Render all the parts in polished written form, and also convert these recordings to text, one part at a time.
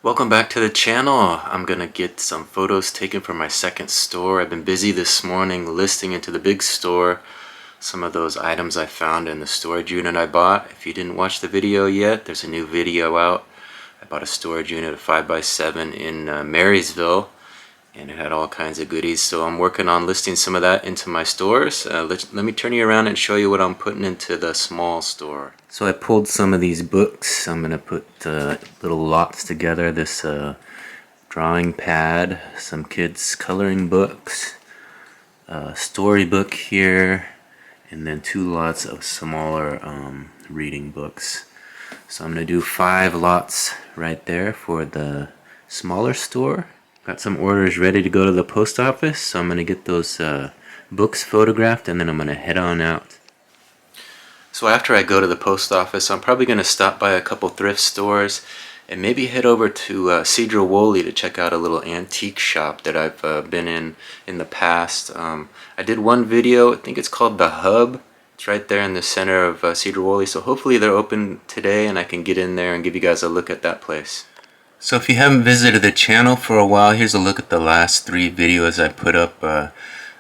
Welcome back to the channel. I'm gonna get some photos taken for my second store. I've been busy this morning listing into the big store some of those items I found in the storage unit I bought. If you didn't watch the video yet, there's a new video out. I bought a storage unit of 5x7 in Marysville, and it had all kinds of goodies, so I'm working on listing some of that into my stores. Let me turn you around and show you what I'm putting into the small store. So I pulled some of these books. I'm gonna put little lots together. This drawing pad, some kids coloring books, a storybook here, and then 2 lots of smaller reading books. So I'm gonna do 5 lots right there for the smaller store. Got some orders ready to go to the post office, so I'm gonna get those books photographed and then I'm gonna head on out. So after I go to the post office, I'm probably going to stop by a couple thrift stores and maybe head over to Cedar-Woolley to check out a little antique shop that I've been in the past. I did one video, I think it's called The Hub. It's right there in the center of Cedar-Woolley, so hopefully they're open today and I can get in there and give you guys a look at that place. So if you haven't visited the channel for a while, here's a look at the last 3 videos I put up. I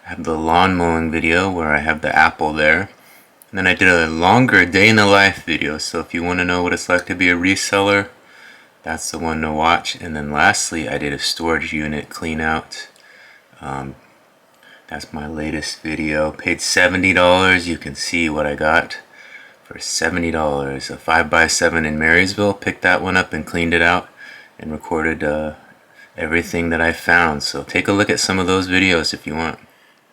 have the lawn mowing video where I have the apple there. And then I did a longer day in the life video, so if you want to know what it's like to be a reseller, that's the one to watch. And then lastly, I did a storage unit clean out. That's my latest video. Paid $70. You can see what I got for $70. A 5x7 in Marysville. Picked that one up and cleaned it out and recorded everything that I found. So take a look at some of those videos if you want.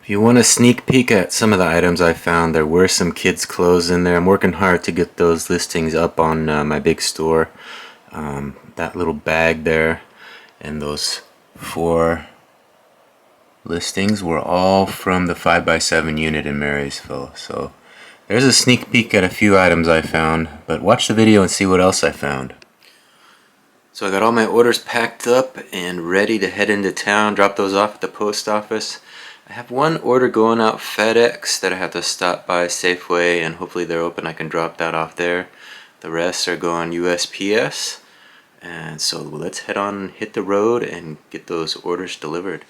If you want a sneak peek at some of the items I found, there were some kids' clothes in there. I'm working hard to get those listings up on my big store. That little bag there and those 4 listings were all from the 5x7 unit in Marysville. So there's a sneak peek at a few items I found, but watch the video and see what else I found. So I got all my orders packed up and ready to head into town, drop those off at the post office. I have one order going out FedEx that I have to stop by Safeway, and hopefully they're open. I can drop that off there. The rest are going USPS. And so let's head on, hit the road, and get those orders delivered.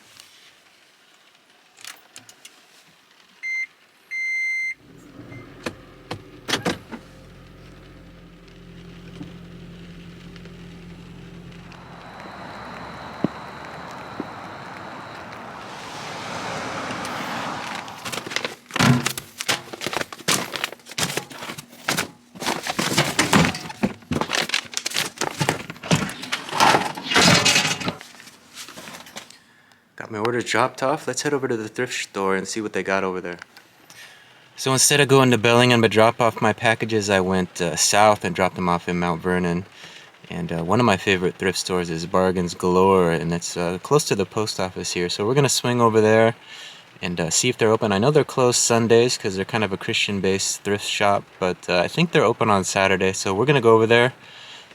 Got my orders dropped off. Let's head over to the thrift store and see what they got over there. So instead of going to Bellingham to drop off my packages, I went south and dropped them off in Mount Vernon. And one of my favorite thrift stores is Bargains Galore, and it's close to the post office here. So we're going to swing over there and see if they're open. I know they're closed Sundays because they're kind of a Christian-based thrift shop, but I think they're open on Saturday. So we're going to go over there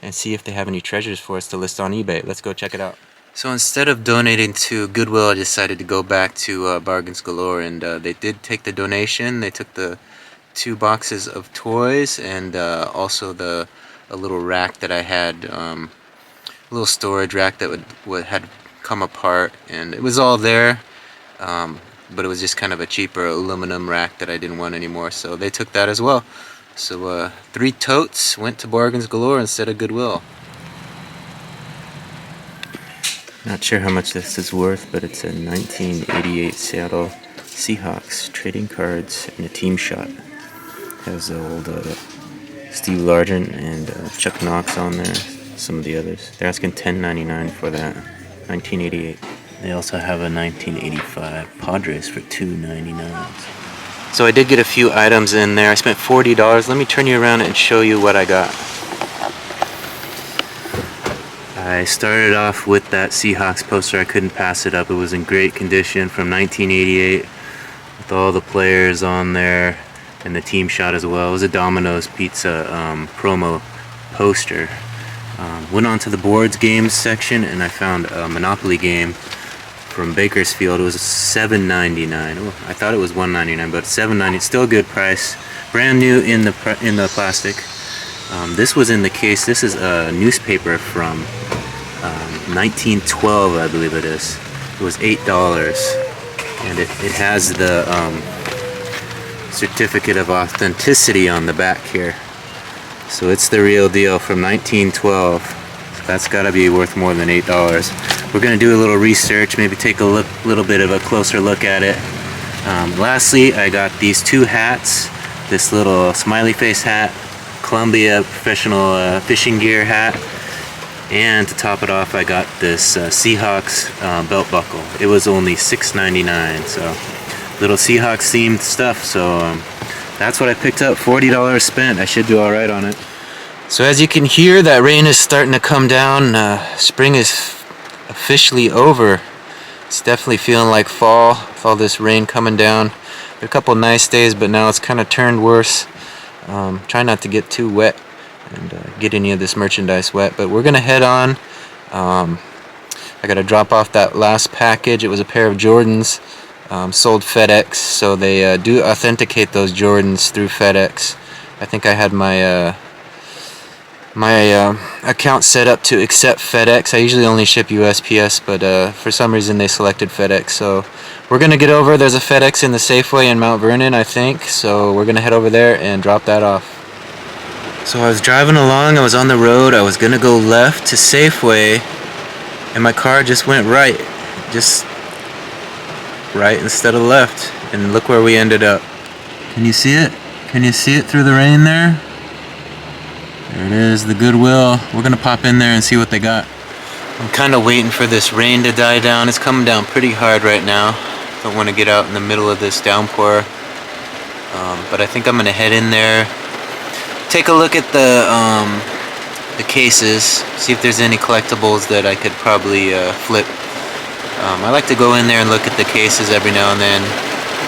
and see if they have any treasures for us to list on eBay. Let's go check it out. So instead of donating to Goodwill, I decided to go back to Bargains Galore, and they did take the donation. They took the 2 boxes of toys and also a little rack that I had, a little storage rack that had come apart, and it was all there, but it was just kind of a cheaper aluminum rack that I didn't want anymore, so they took that as well. So 3 totes went to Bargains Galore instead of Goodwill. Not sure how much this is worth, but it's a 1988 Seattle Seahawks trading cards and a team shot. Has the old Steve Largent and Chuck Knox on there, some of the others. They're asking $10.99 for that, 1988. They also have a 1985 Padres for $2.99. So I did get a few items in there. I spent $40. Let me turn you around and show you what I got. I started off with that Seahawks poster. I couldn't pass it up. It was in great condition from 1988 with all the players on there and the team shot as well. It was a Domino's Pizza promo poster. Went on to the boards games section and I found a Monopoly game from Bakersfield. It was $7.99. Oh, I thought it was $1.99, but $7.90. Still a good price. Brand new in the plastic. This was in the case. This is a newspaper from 1912, I believe it is. It was $8, and it has the certificate of authenticity on the back here. So it's the real deal from 1912. So that's got to be worth more than $8. We're gonna do a little research, maybe take a little bit of a closer look at it. Lastly, I got these two hats. This little smiley face hat, Columbia professional fishing gear hat, and to top it off, I got this Seahawks belt buckle. It was only $6.99, so little Seahawks themed stuff. So that's what I picked up. $40 spent. I should do all right on it. So as you can hear, that rain is starting to come down. Spring is officially over. It's definitely feeling like fall with all this rain coming down. There are a couple nice days, but now it's kind of turned worse. Try not to get too wet and get any of this merchandise wet, but we're gonna head on. I gotta drop off that last package. It was a pair of Jordans, sold FedEx, so they do authenticate those Jordans through FedEx. I think I had my account set up to accept FedEx. I usually only ship USPS, but for some reason they selected FedEx. So we're gonna get over. There's a FedEx in the Safeway in Mount Vernon, I think. So we're gonna head over there and drop that off. So I was driving along. I was on the road. I was gonna go left to Safeway, and my car just went right, just right instead of left. And look where we ended up. Can you see it? Can you see it through the rain there? There it is, the Goodwill. We're gonna pop in there and see what they got. I'm kind of waiting for this rain to die down. It's coming down pretty hard right now. Don't want to get out in the middle of this downpour. But I think I'm gonna head in there, take a look at the cases, see if there's any collectibles that I could probably flip. I like to go in there and look at the cases every now and then.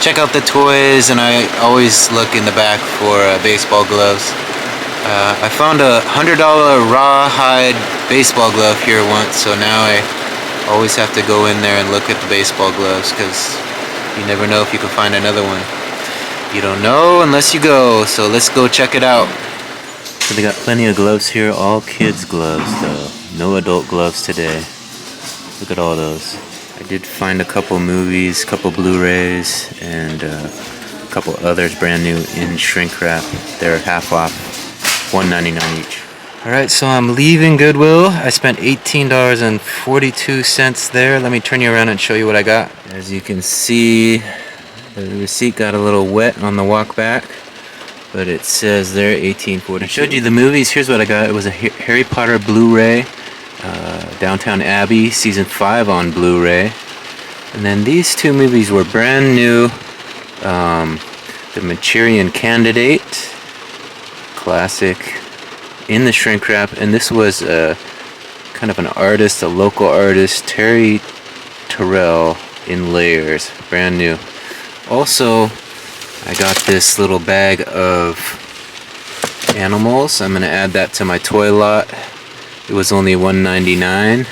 Check out the toys, and I always look in the back for baseball gloves. I found a $100 rawhide baseball glove here once, so now I always have to go in there and look at the baseball gloves, because you never know if you can find another one. You don't know unless you go, so let's go check it out. So they got plenty of gloves here, all kids gloves though. No adult gloves today. Look at all those. I did find a couple movies, couple Blu-rays, and a couple others brand new in shrink wrap. They're half off. $1.99 each. Alright, so I'm leaving Goodwill. I spent $18.42 there. Let me turn you around and show you what I got. As you can see, the receipt got a little wet on the walk back, but it says there $18.42. I showed you the movies. Here's what I got. It was a Harry Potter Blu-ray, Downtown Abbey Season 5 on Blu-ray. And then these two movies were brand new. The Manchurian Candidate, classic, in the shrink wrap, and this was kind of an artist, a local artist, Terry Terrell, in layers, brand new. Also, I got this little bag of animals. I'm gonna add that to my toy lot. It was only $1.99,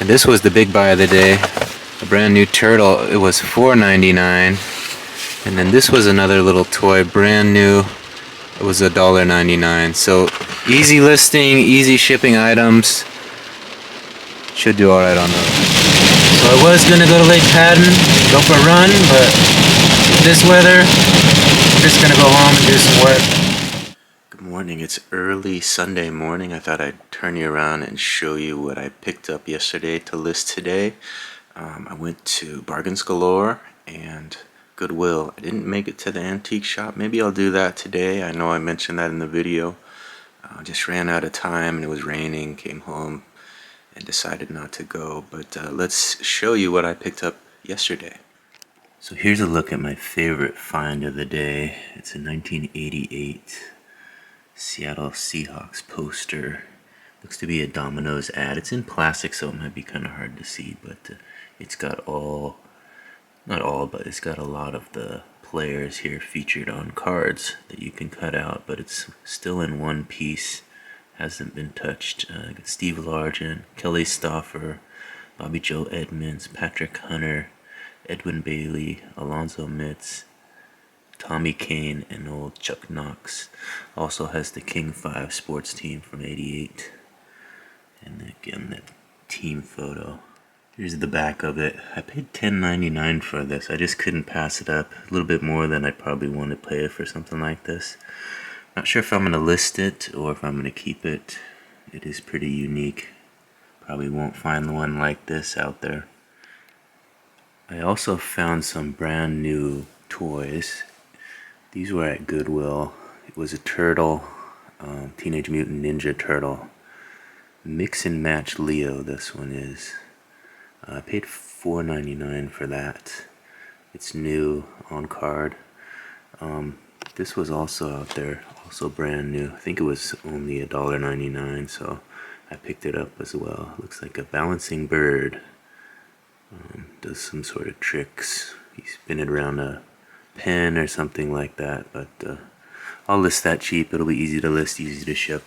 and this was the big buy of the day, a brand new turtle. It was $4.99, and then this was another little toy, brand new. It was $1.99. So easy listing, easy shipping items. Should do alright on those. So I was gonna go to Lake Haddon, go for a run, but this weather, I'm just gonna go home and do some work. Good morning. It's early Sunday morning. I thought I'd turn you around and show you what I picked up yesterday to list today. I went to Bargains Galore and Goodwill. I didn't make it to the antique shop. Maybe I'll do that today. I know I mentioned that in the video. Just ran out of time and it was raining. Came home and decided not to go. But let's show you what I picked up yesterday. So here's a look at my favorite find of the day. It's a 1988 Seattle Seahawks poster. Looks to be a Domino's ad. It's in plastic, so it might be kind of hard to see, but it's got not all, but it's got a lot of the players here featured on cards that you can cut out, but it's still in one piece, hasn't been touched. Got Steve Largent, Kelly Stauffer, Bobby Joe Edmonds, Patrick Hunter, Edwin Bailey, Alonzo Mitz, Tommy Kane, and old Chuck Knox. Also has the King 5 sports team from '88. And again, that team photo. Here's the back of it. I paid $10.99 for this. I just couldn't pass it up. A little bit more than I probably want to pay for something like this. Not sure if I'm going to list it or if I'm going to keep it. It is pretty unique. Probably won't find one like this out there. I also found some brand new toys. These were at Goodwill. It was a turtle, Teenage Mutant Ninja Turtle. Mix and match Leo, this one is. I paid $4.99 for that. It's new, on card. This was also out there, also brand new. I think it was only $1.99, so I picked it up as well. Looks like a balancing bird. Does some sort of tricks. You spin it around a pen or something like that, but I'll list that cheap. It'll be easy to list, easy to ship.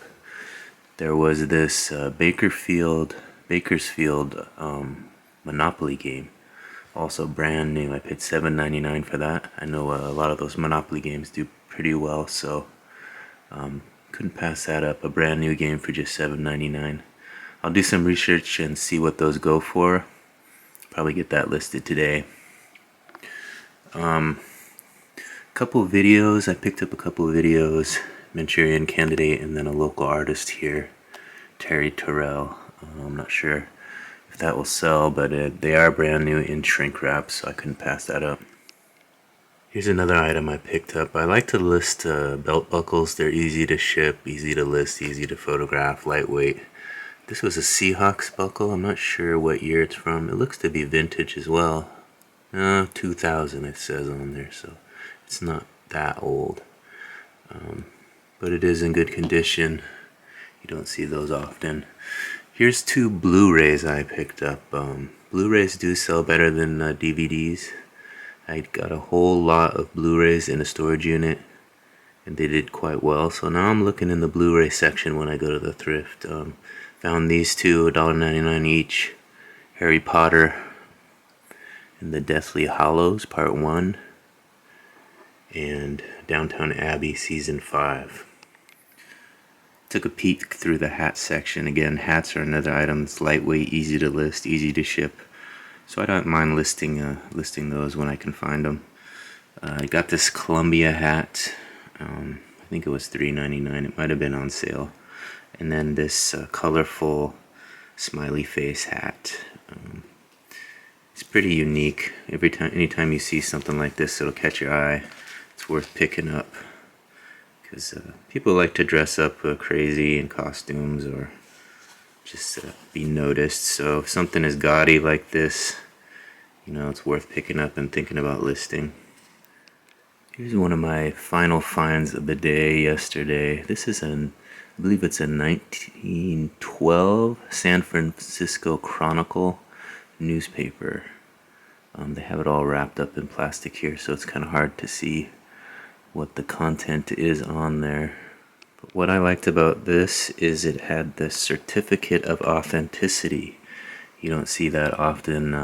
There was this Bakersfield Monopoly game, also brand new. I paid $7.99 for that. I know a lot of those Monopoly games do pretty well, so couldn't pass that up. A brand new game for just $7.99. I'll do some research and see what those go for. Probably get that listed today. Couple videos. I picked up a couple of videos. Manchurian Candidate and then a local artist here, Terry Terrell. I'm not sure if that will sell, but they are brand new in shrink wrap, so I couldn't pass that up. Here's another item I picked up. I like to list belt buckles. They're easy to ship, easy to list, easy to photograph, lightweight. This was a Seahawks buckle. I'm not sure what year it's from. It looks to be vintage as well. 2000 it says on there, so it's not that old. But it is in good condition. You don't see those often. Here's two Blu-rays I picked up. Blu-rays do sell better than DVDs. I got a whole lot of Blu-rays in a storage unit, and they did quite well. So now I'm looking in the Blu-ray section when I go to the thrift. Found these two, $1.99 each. Harry Potter and the Deathly Hallows, Part 1. And Downton Abbey, Season 5. Took a peek through the hat section. Again, hats are another item that's lightweight, easy to list, easy to ship. So I don't mind listing those when I can find them. I got this Columbia hat. I think it was $3.99. It might have been on sale. And then this colorful smiley face hat. It's pretty unique. Anytime you see something like this, it'll catch your eye. It's worth picking up. Because people like to dress up crazy in costumes or just be noticed. So if something is gaudy like this, you know, it's worth picking up and thinking about listing. Here's one of my final finds of the day yesterday. This is I believe it's a 1912 San Francisco Chronicle newspaper. They have it all wrapped up in plastic here, so it's kind of hard to see what the content is on there. But what I liked about this is it had the certificate of authenticity. You don't see that often.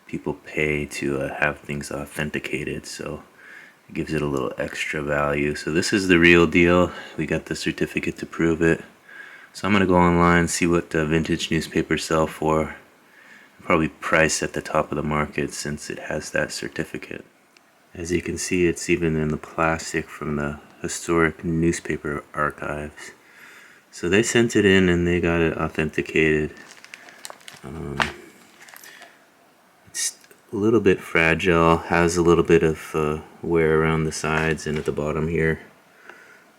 People pay to have things authenticated, so it gives it a little extra value. So this is the real deal. We got the certificate to prove it. So I'm going to go online, see what vintage newspapers sell for. Probably price at the top of the market since it has that certificate. As you can see, it's even in the plastic from the historic newspaper archives. So they sent it in and they got it authenticated. It's a little bit fragile, has a little bit of wear around the sides and at the bottom here,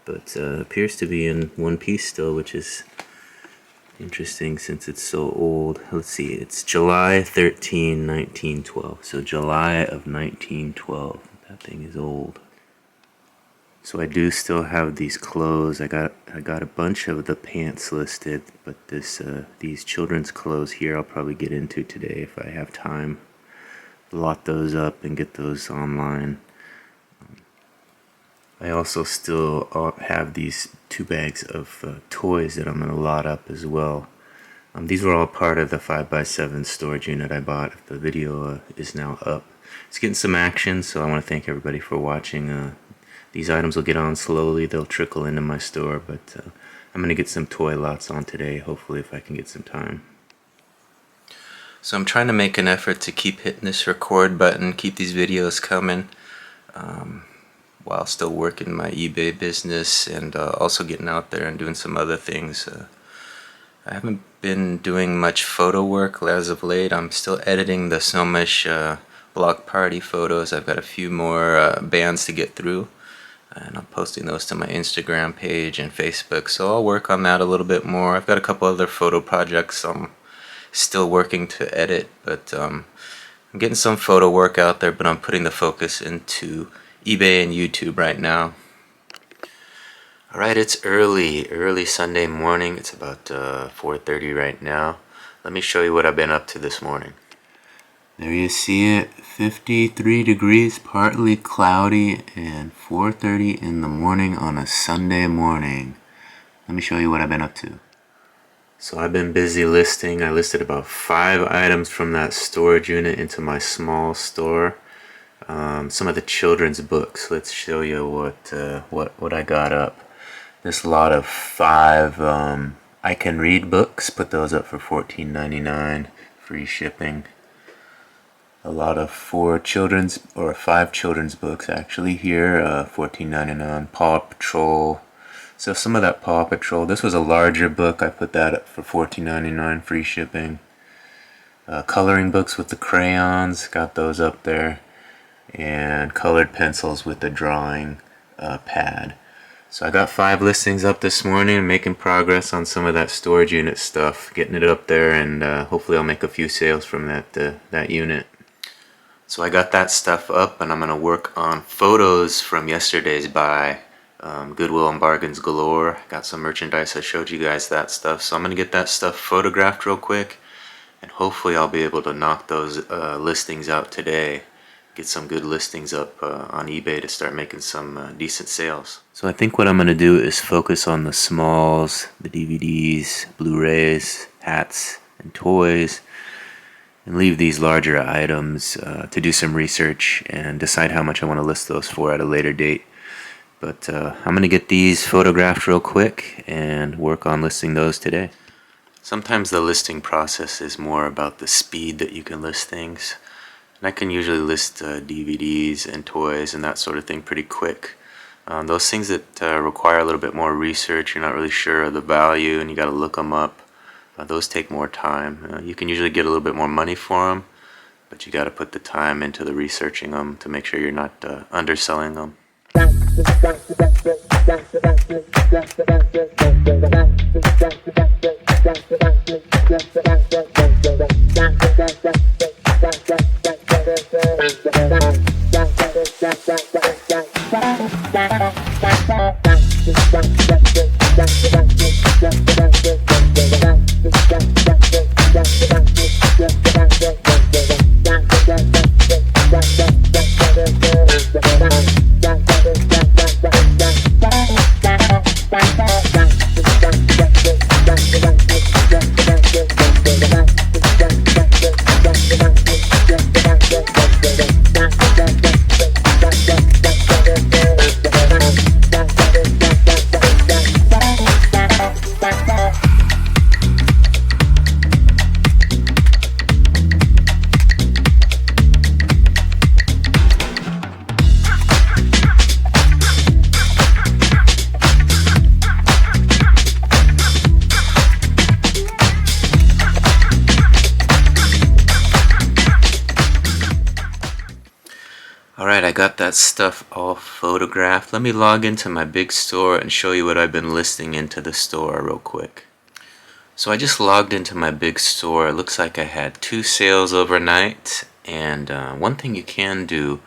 but appears to be in one piece still, which is interesting since it's so old. Let's see, it's July 13, 1912. So July of 1912. That thing is old. So I do still have these clothes. I got a bunch of the pants listed, but these children's clothes here I'll probably get into today if I have time. Lot those up and get those online. I also still have these 2 bags of toys that I'm going to lot up as well. These were all part of the 5x7 storage unit I bought. The video is now up. It's getting some action, so I want to thank everybody for watching. These items will get on slowly. They'll trickle into my store, but I'm going to get some toy lots on today, hopefully if I can get some time. So I'm trying to make an effort to keep hitting this record button, keep these videos coming, while still working my eBay business and also getting out there and doing some other things. I haven't been doing much photo work as of late. I'm still editing the Snomesh block party photos. I've got a few more bands to get through, and I'm posting those to my Instagram page and Facebook, so I'll work on that a little bit more. I've got a couple other photo projects I'm still working to edit, but I'm getting some photo work out there, but I'm putting the focus into eBay and YouTube right now. Alright, it's early Sunday morning. It's about 4:30 right now. Let me show you what I've been up to this morning. There you see it, 53 degrees, partly cloudy, and 4:30 in the morning on a Sunday morning. Let me show you what I've been up to. So I've been busy listing. I listed about 5 items from that storage unit into my small store. Some of the children's books. Let's show you what I got up. This lot of 5 I Can Read books. Put those up for $14.99, free shipping. A lot of 5 children's books actually here, $14.99. Paw Patrol. So some of that Paw Patrol. This was a larger book. I put that up for $14.99, free shipping. Coloring books with the crayons. Got those up there. And colored pencils with the drawing pad. So I got 5 listings up this morning, making progress on some of that storage unit stuff, getting it up there, and hopefully I'll make a few sales from that unit. So I got that stuff up, and I'm going to work on photos from yesterday's buy. Goodwill and bargains galore. Got some merchandise. I showed you guys that stuff, so I'm going to get that stuff photographed real quick, and hopefully I'll be able to knock those listings out today. Get some good listings up on eBay to start making some decent sales. So I think what I'm going to do is focus on the smalls, the DVDs, Blu-rays, hats, and toys, and leave these larger items to do some research and decide how much I want to list those for at a later date. But I'm going to get these photographed real quick and work on listing those today. Sometimes the listing process is more about the speed that you can list things. And I can usually list DVDs and toys and that sort of thing pretty quick. Those things that require a little bit more research, you're not really sure of the value and you got to look them up, those take more time. You can usually get a little bit more money for them, but you got to put the time into the researching them to make sure you're not underselling them. Alright, I got that stuff all photographed. Let me log into my big store and show you what I've been listing into the store real quick. So I just logged into my big store. It looks like I had 2 sales overnight, and one thing you can do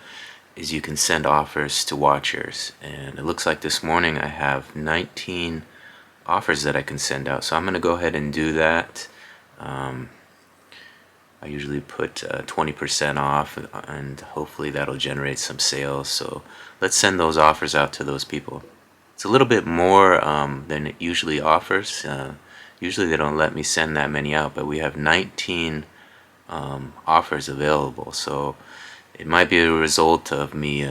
is you can send offers to watchers, and it looks like this morning I have 19 offers that I can send out, so I'm going to go ahead and do that. I usually put 20% off, and hopefully that'll generate some sales. So let's send those offers out to those people. It's a little bit more than it usually offers. Usually they don't let me send that many out, but we have 19 offers available. So it might be a result of me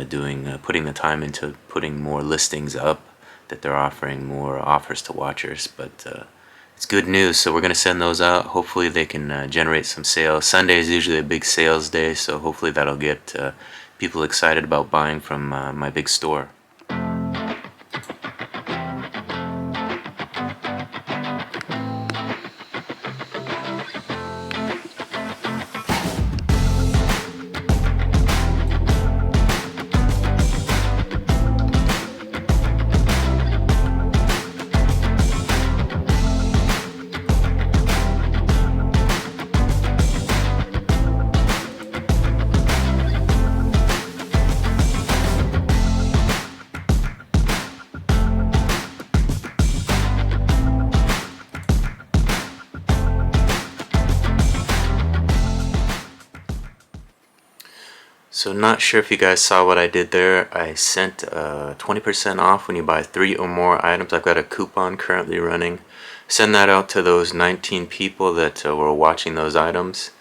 putting the time into putting more listings up, that they're offering more offers to watchers. But It's good news. So we're gonna send those out. Hopefully they can generate some sales. Sunday is usually a big sales day, so hopefully that'll get people excited about buying from my big store. So not sure if you guys saw what I did there. I sent 20% off when you buy 3 or more items. I've got a coupon currently running. Send that out to those 19 people that were watching those items.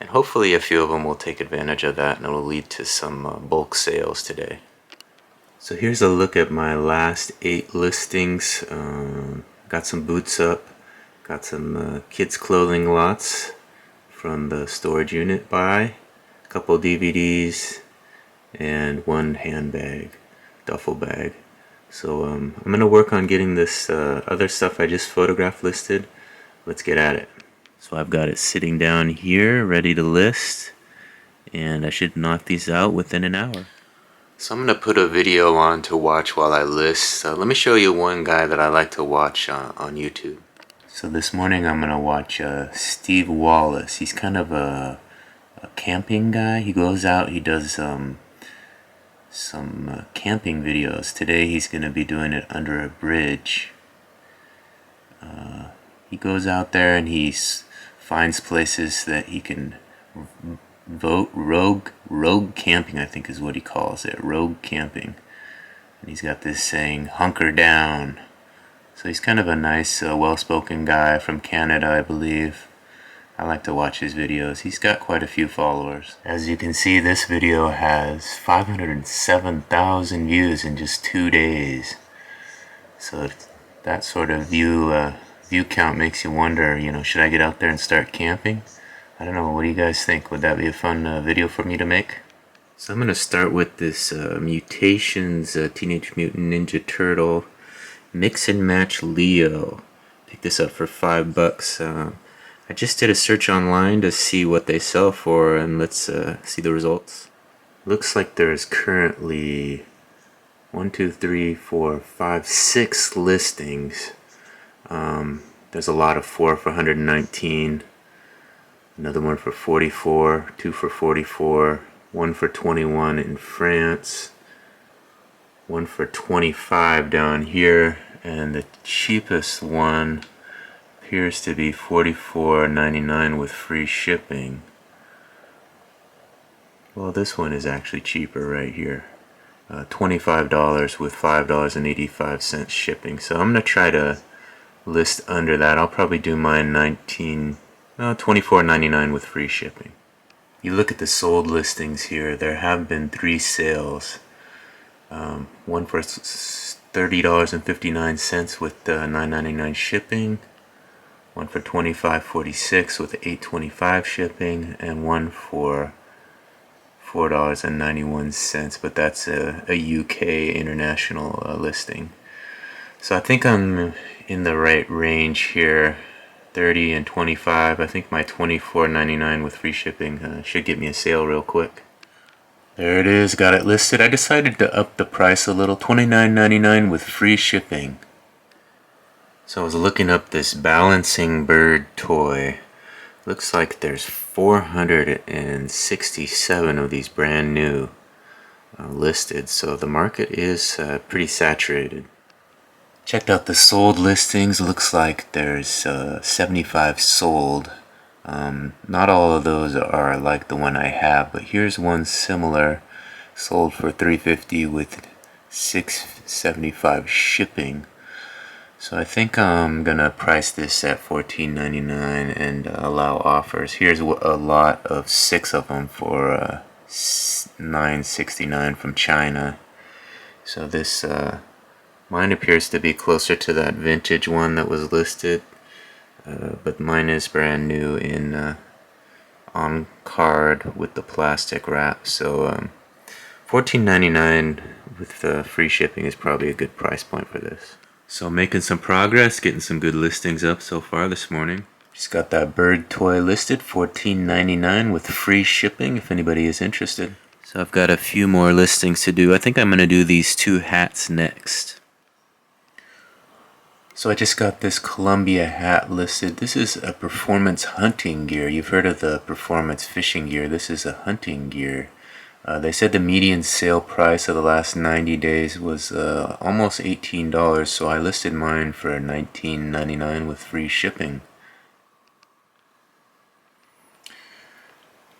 And hopefully a few of them will take advantage of that and it will lead to some bulk sales today. So here's a look at my last 8 listings. Got some boots up. Got some kids clothing lots from the storage unit buy. Couple DVDs and 1 handbag, duffel bag. So I'm gonna work on getting this other stuff I just photographed listed. Let's get at it. So I've got it sitting down here ready to list, and I should knock these out within an hour. So I'm gonna put a video on to watch while I list. Let me show you one guy that I like to watch on YouTube. So this morning I'm gonna watch Steve Wallace. He's kind of a camping guy. He goes out, he does some camping videos. Today he's going to be doing it under a bridge. He goes out there and he finds places that he can rogue camping, I think is what he calls it, rogue camping. And he's got this saying, hunker down. So he's kind of a nice, well-spoken guy from Canada, I believe. I like to watch his videos. He's got quite a few followers. As you can see, this video has 507,000 views in just 2 days. So that sort of view count makes you wonder, should I get out there and start camping? I don't know, what do you guys think? Would that be a fun video for me to make? So I'm going to start with this Mutations Teenage Mutant Ninja Turtle Mix and Match Leo. Picked this up for $5. I just did a search online to see what they sell for, and let's see the results. Looks like there's currently 6 listings. There's a lot of 4 for 119, another one for 44, 2 for 44, 1 for 21 in France, 1 for 25 down here, and the cheapest one appears to be $44.99 with free shipping. Well, this one is actually cheaper right here. $25 with $5.85 shipping. So I'm gonna try to list under that. I'll probably do mine $24.99 with free shipping. You look at the sold listings here. There have been 3 sales. One for $30.59 with $9.99 shipping. One for $25.46 with $8.25 shipping, and one for $4.91, but that's a UK international listing. So I think I'm in the right range here, 30 and 25. I think my $24.99 with free shipping should get me a sale real quick. There it is, got it listed. I decided to up the price a little, $29.99 with free shipping. So I was looking up this balancing bird toy. Looks like there's 467 of these brand new listed, so the market is pretty saturated. Checked out the sold listings. Looks like there's 75 sold. Not all of those are like the one I have, but here's one similar, sold for $350 with $6.75 shipping. So I think I'm gonna price this at $14.99 and allow offers. Here's a lot of 6 of them for $9.69 from China. So this mine appears to be closer to that vintage one that was listed. but mine is brand new in on card with the plastic wrap. So $14.99 with free shipping is probably a good price point for this. So making some progress, getting some good listings up so far this morning. Just got that bird toy listed, $14.99 with free shipping if anybody is interested. So I've got a few more listings to do. I think I'm going to do these two hats next. So I just got this Columbia hat listed. This is a performance hunting gear. You've heard of the performance fishing gear. This is a hunting gear. They said the median sale price of the last 90 days was almost $18, so I listed mine for $19.99 with free shipping.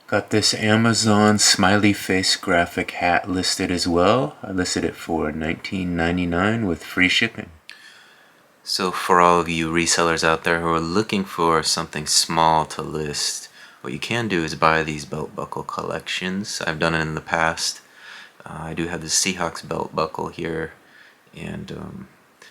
Got this Amazon smiley face graphic hat listed as well. I listed it for $19.99 with free shipping. So for all of you resellers out there who are looking for something small to list, what you can do is buy these belt buckle collections. I've done it in the past. I do have the Seahawks belt buckle here, and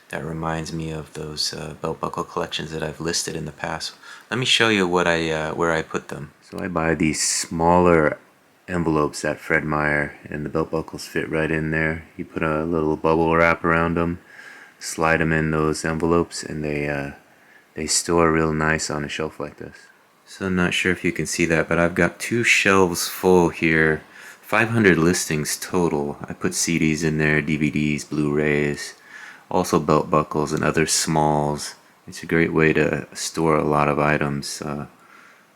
that reminds me of those belt buckle collections that I've listed in the past. Let me show you what where I put them. So I buy these smaller envelopes at Fred Meyer, and the belt buckles fit right in there. You put a little bubble wrap around them, slide them in those envelopes, and they store real nice on a shelf like this. So I'm not sure if you can see that, but I've got 2 shelves full here, 500 listings total. I put CDs in there, DVDs, Blu-rays, also belt buckles and other smalls. It's a great way to store a lot of items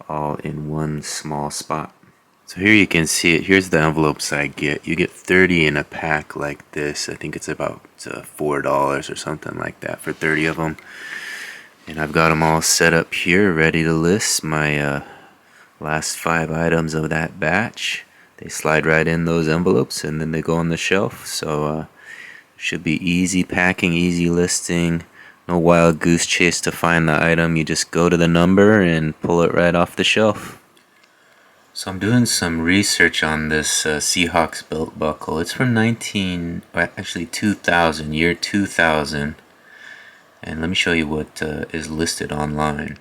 all in one small spot. So here you can see it. Here's the envelopes I get. You get 30 in a pack like this. I think it's about $4 or something like that for 30 of them. And I've got them all set up here, ready to list my last 5 items of that batch. They slide right in those envelopes and then they go on the shelf. So should be easy packing, easy listing. No wild goose chase to find the item. You just go to the number and pull it right off the shelf. So I'm doing some research on this Seahawks belt buckle. It's from 2000, year 2000. And let me show you what is listed online.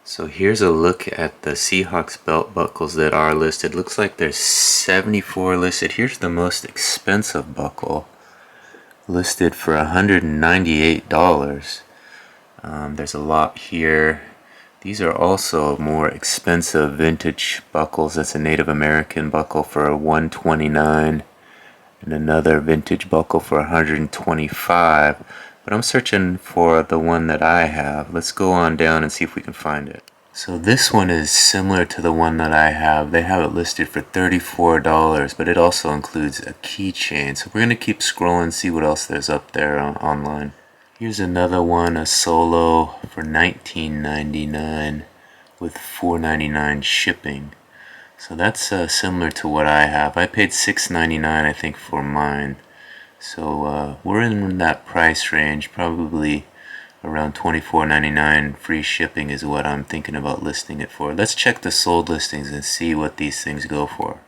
So here's a look at the Seahawks belt buckles that are listed. Looks like there's 74 listed. Here's the most expensive buckle, listed for $198. There's a lot here. These are also more expensive vintage buckles. That's a Native American buckle for $129, and another vintage buckle for $125. But I'm searching for the one that I have. Let's go on down and see if we can find it. So this one is similar to the one that I have. They have it listed for $34, but it also includes a keychain. So we're going to keep scrolling, see what else there's up there online. Here's another one, a Solo for $19.99 with $4.99 shipping. So that's similar to what I have. I paid $6.99 I think for mine. So we're in that price range, probably around $24.99. Free shipping is what I'm thinking about listing it for. Let's check the sold listings and see what these things go for.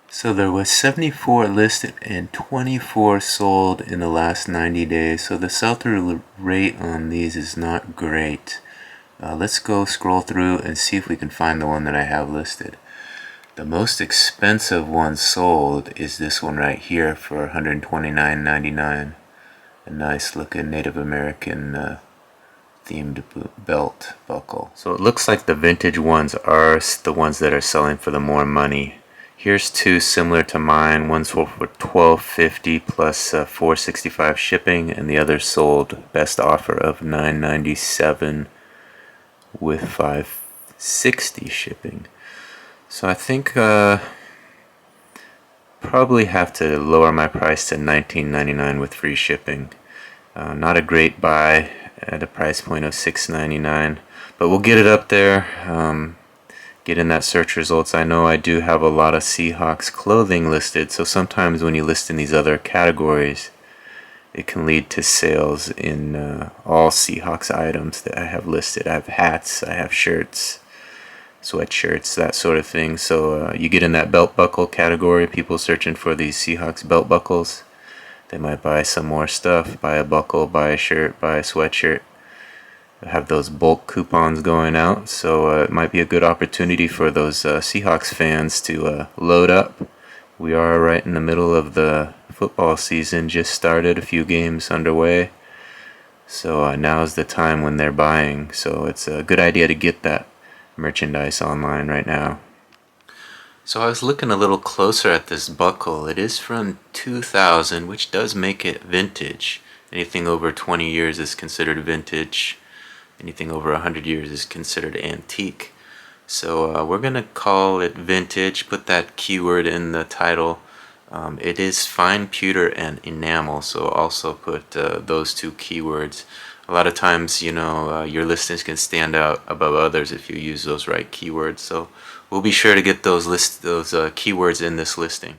So there was 74 listed and 24 sold in the last 90 days. So the sell-through rate on these is not great. Let's go scroll through and see if we can find the one that I have listed. The most expensive one sold is this one right here for $129.99. A nice looking Native American themed belt buckle. So it looks like the vintage ones are the ones that are selling for the more money. Here's 2 similar to mine. One sold for $12.50 plus $4.65 shipping, and the other sold best offer of $9.97 with $5.60 shipping. So I think probably have to lower my price to $19.99 with free shipping. Not a great buy at a price point of $6.99, but we'll get it up there. Get in that search results. I know I do have a lot of Seahawks clothing listed, so sometimes when you list in these other categories, it can lead to sales in all Seahawks items that I have listed. I have hats, I have shirts, sweatshirts, that sort of thing. So you get in that belt buckle category, people searching for these Seahawks belt buckles. They might buy some more stuff, buy a buckle, buy a shirt, buy a sweatshirt. have those bulk coupons going out, so it might be a good opportunity for those Seahawks fans to load up. We are right in the middle of the football season, just started, a few games underway, so now's the time when they're buying, so it's a good idea to get that merchandise online right now. So I was looking a little closer at this buckle. It is from 2000, which does make it vintage. Anything over 20 years is considered vintage. Anything over 100 years is considered antique. So we're going to call it vintage, put that keyword in the title. It is fine pewter and enamel, so also put those two keywords. A lot of times, your listings can stand out above others if you use those right keywords. So we'll be sure to get those keywords in this listing.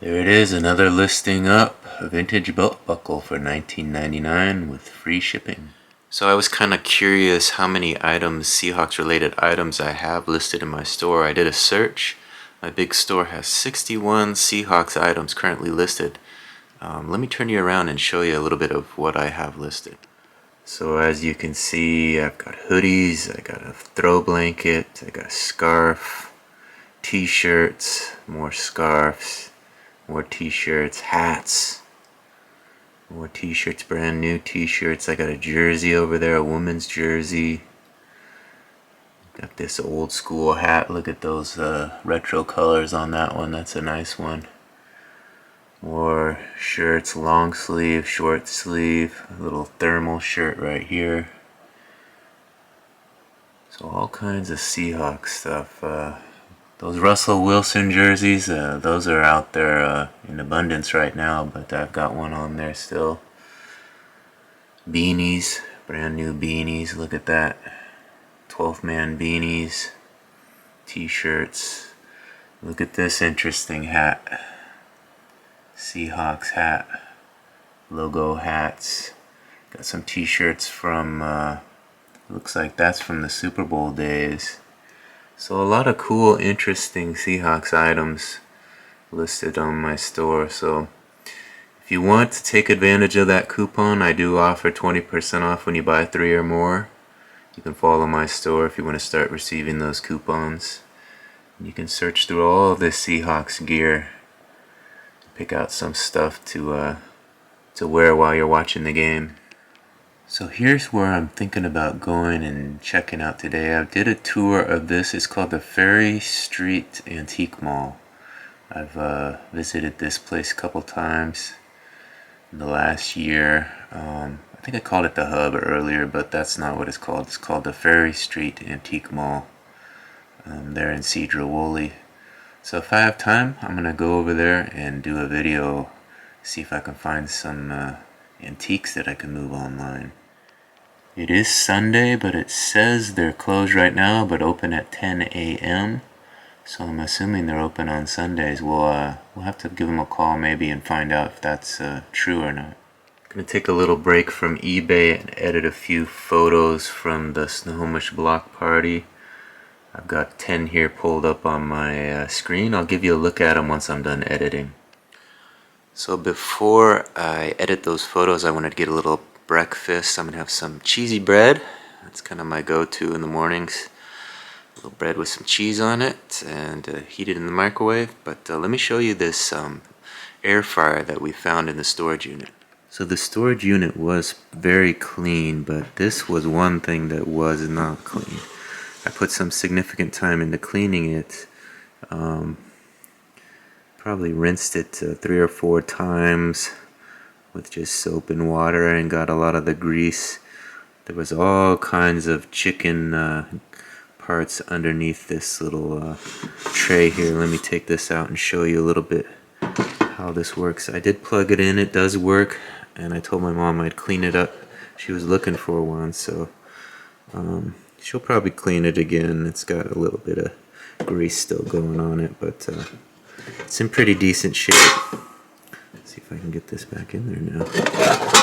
There it is, another listing up. A vintage belt buckle for $19.99 with free shipping. So I was kind of curious how many items, Seahawks related items, I have listed in my store. I did a search. My big store has 61 Seahawks items currently listed. Let me turn you around and show you a little bit of what I have listed. So as you can see, I've got hoodies, I got a throw blanket, I got a scarf, t-shirts, more scarves, more t-shirts, hats, more t-shirts, brand new t-shirts. I got a jersey over there, a woman's jersey. Got this old school hat. Look at those retro colors on that one. That's a nice one. More shirts, long sleeve, short sleeve, a little thermal shirt right here. So all kinds of Seahawks stuff. Those Russell Wilson jerseys, those are out there in abundance right now, but I've got one on there still. Beanies, brand new beanies. Look at that. 12th man beanies, t-shirts. Look at this interesting hat. Seahawks hat, logo hats. Got some t-shirts from, looks like that's from the Super Bowl days. So a lot of cool, interesting Seahawks items listed on my store. So if you want to take advantage of that coupon, I do offer 20% off when you buy 3 or more. You can follow my store if you want to start receiving those coupons. You can search through all of this Seahawks gear. Pick out some stuff to wear while you're watching the game. So here's where I'm thinking about going and checking out today. I did a tour of this. It's called the Ferry Street Antique Mall. I've visited this place a couple times in the last year. I think I called it the Hub earlier, but that's not what it's called. It's called the Ferry Street Antique Mall. There in Cedar-Woolley. So if I have time, I'm going to go over there and do a video, see if I can find some antiques that I can move online. It is Sunday, but it says they're closed right now, but open at 10 a.m. So I'm assuming they're open on Sundays. We'll have to give them a call maybe and find out if that's true or not. I'm going to take a little break from eBay and edit a few photos from the Snohomish block party. I've got 10 here pulled up on my screen. I'll give you a look at them once I'm done editing. So before I edit those photos, I wanted to get a little breakfast. I'm going to have some cheesy bread. That's kind of my go-to in the mornings. A little bread with some cheese on it and heat it in the microwave. But let me show you this air fryer that we found in the storage unit. So the storage unit was very clean, but this was one thing that was not clean. I put some significant time into cleaning it. Probably rinsed it 3 or 4 times with just soap and water and got a lot of the grease. There was all kinds of chicken parts underneath this little tray here. Let me take this out and show you a little bit how this works. I did plug it in, it does work, and I told my mom I'd clean it up. She was looking for one, so she'll probably clean it again. It's got a little bit of grease still going on it, but it's in pretty decent shape. Let's see if I can get this back in there now.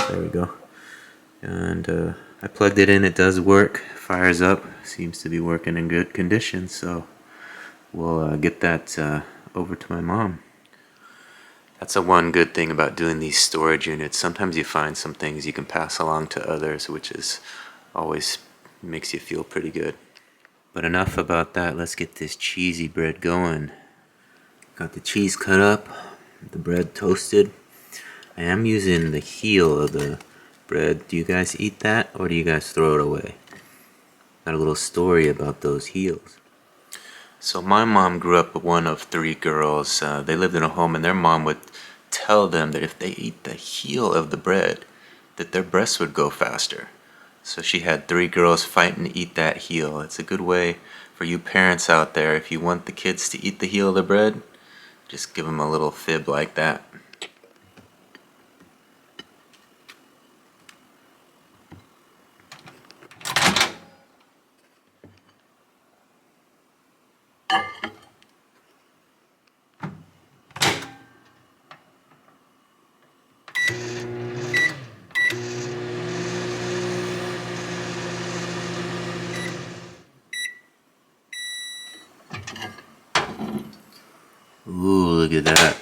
There we go. And I plugged it in. It does work. Fires up. Seems to be working in good condition. So we'll get that over to my mom. That's a one good thing about doing these storage units. Sometimes you find some things you can pass along to others, which is always makes you feel pretty good. But enough about that. Let's get this cheesy bread going. Got the cheese cut up, the bread toasted. I am using the heel of the bread. Do you guys eat that, or do you guys throw it away? Got a little story about those heels. So my mom grew up one of three girls. They lived in a home, and their mom would tell them that if they eat the heel of the bread, that their breasts would go faster. So she had three girls fighting to eat that heel. It's a good way for you parents out there. If you want the kids to eat the heel of the bread, just give them a little fib like that. Ooh, look at that.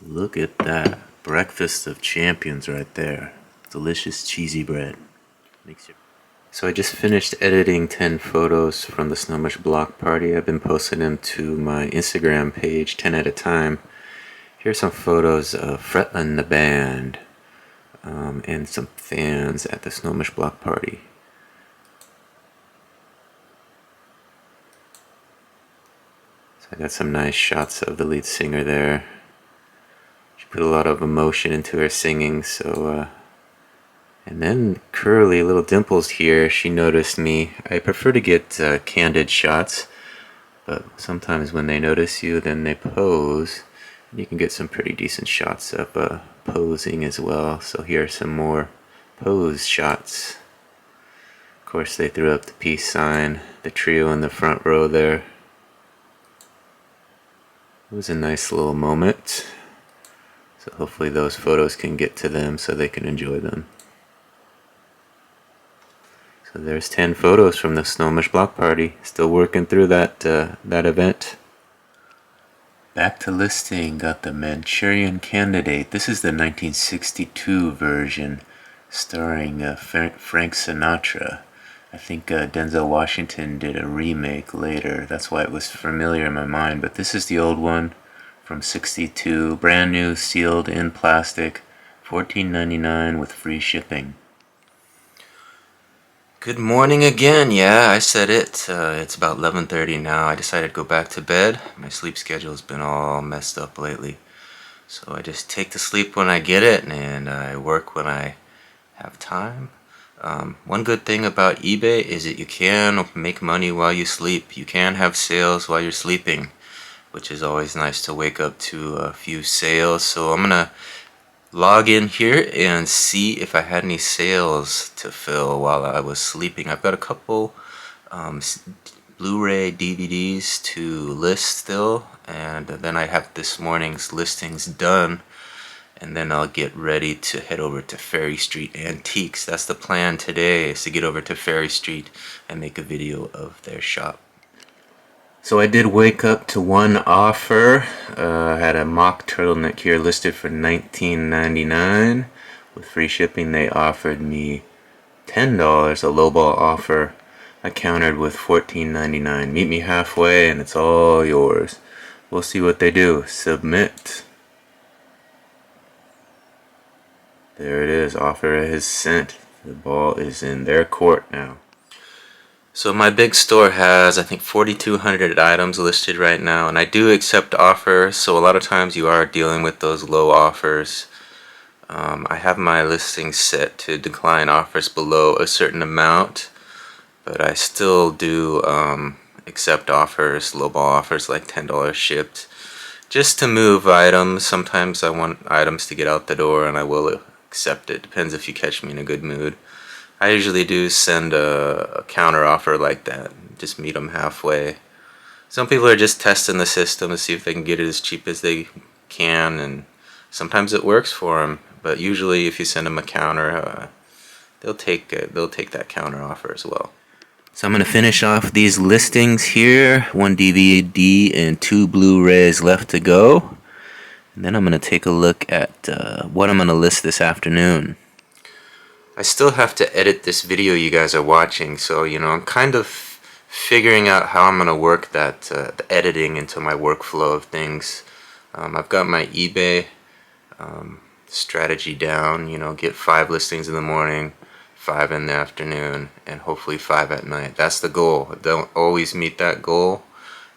Look at that. Breakfast of champions right there. Delicious cheesy bread. So I just finished editing 10 photos from the Snowmush block party. I've been posting them to my Instagram page 10 at a time. Here's some photos of Fretland the band and some fans at the Snowmush block party. I got some nice shots of the lead singer there. She put a lot of emotion into her singing, so and then Curly, little Dimples here, she noticed me. I prefer to get candid shots, but sometimes when they notice you, then they pose. And you can get some pretty decent shots of posing as well. So here are some more pose shots. Of course, they threw up the peace sign, the trio in the front row there. It was a nice little moment, so hopefully those photos can get to them so they can enjoy them. So there's 10 photos from the Snowmush block party. Still working through that event. Back to listing, got the Manchurian Candidate. This is the 1962 version starring Frank Sinatra. I think Denzel Washington did a remake later. That's why it was familiar in my mind. But this is the old one from '62. Brand new, sealed in plastic. $14.99 with free shipping. Good morning again. Yeah, I said it. It's about 11:30 now. I decided to go back to bed. My sleep schedule's been all messed up lately. So I just take the sleep when I get it, and I work when I have time. One good thing about eBay is that you can make money while you sleep. You can have sales while you're sleeping, which is always nice to wake up to a few sales. So I'm gonna log in here and see if I had any sales to fill while I was sleeping. I've got a couple Blu-ray DVDs to list still, and then I have this morning's listings done. And then I'll get ready to head over to Ferry Street Antiques. That's the plan today, is to get over to Ferry Street and make a video of their shop. So I did wake up to one offer. I had a mock turtleneck here listed for $19.99. With free shipping, they offered me $10, a lowball offer. I countered with $14.99. Meet me halfway and it's all yours. We'll see what they do. Submit. There it is, offer is sent. The ball is in their court now. So my big store has, I think, 4,200 items listed right now, and I do accept offers, so a lot of times you are dealing with those low offers. I have my listing set to decline offers below a certain amount, but I still do accept offers, lowball offers like $10 shipped, just to move items. Sometimes I want items to get out the door, and I will accept it. Depends if you catch me in a good mood. I usually do send a counter offer like that. Just meet them halfway. Some people are just testing the system to see if they can get it as cheap as they can, and sometimes it works for them. But usually, if you send them a counter, they'll take that counter offer as well. So I'm gonna finish off these listings here. 1 DVD and 2 Blu-rays left to go. And then I'm going to take a look at what I'm going to list this afternoon. I still have to edit this video you guys are watching, so I'm kind of figuring out how I'm going to work that the editing into my workflow of things. I've got my eBay strategy down, get 5 listings in the morning, 5 in the afternoon, and hopefully 5 at night. That's the goal. I don't always meet that goal,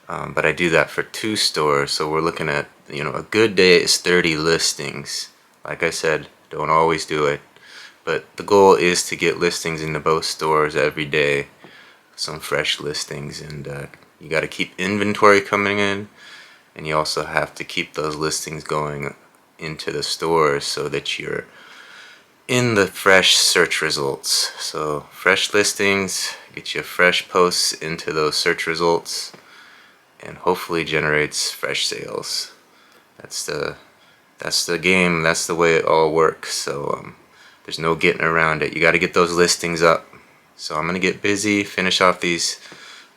but I do that for 2 stores, so we're looking at, a good day is 30 listings. Like I said, don't always do it, but the goal is to get listings into both stores every day, some fresh listings, and you got to keep inventory coming in, and you also have to keep those listings going into the stores so that you're in the fresh search results. So fresh listings get you fresh posts into those search results and hopefully generates fresh sales. That's the game. That's the way it all works. So there's no getting around it. You got to get those listings up. So I'm gonna get busy, finish off these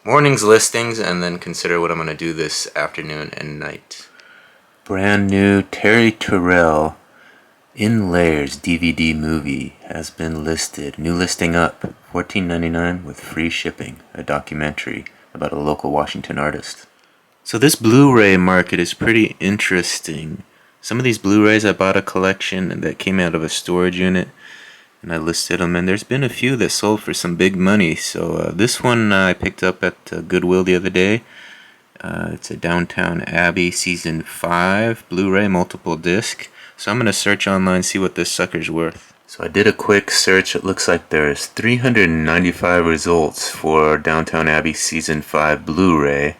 morning's listings, and then consider what I'm gonna do this afternoon and night. Brand new Terry Terrell In Layers DVD movie has been listed. New listing up, $14.99 with free shipping. A documentary about a local Washington artist. So this Blu-ray market is pretty interesting. Some of these Blu-rays, I bought a collection that came out of a storage unit, and I listed them, and there's been a few that sold for some big money. So this one I picked up at Goodwill the other day. It's a Downtown Abbey Season 5 Blu-ray multiple disc. So I'm going to search online, see what this sucker's worth. So I did a quick search. It looks like there's 395 results for Downtown Abbey Season 5 Blu-ray.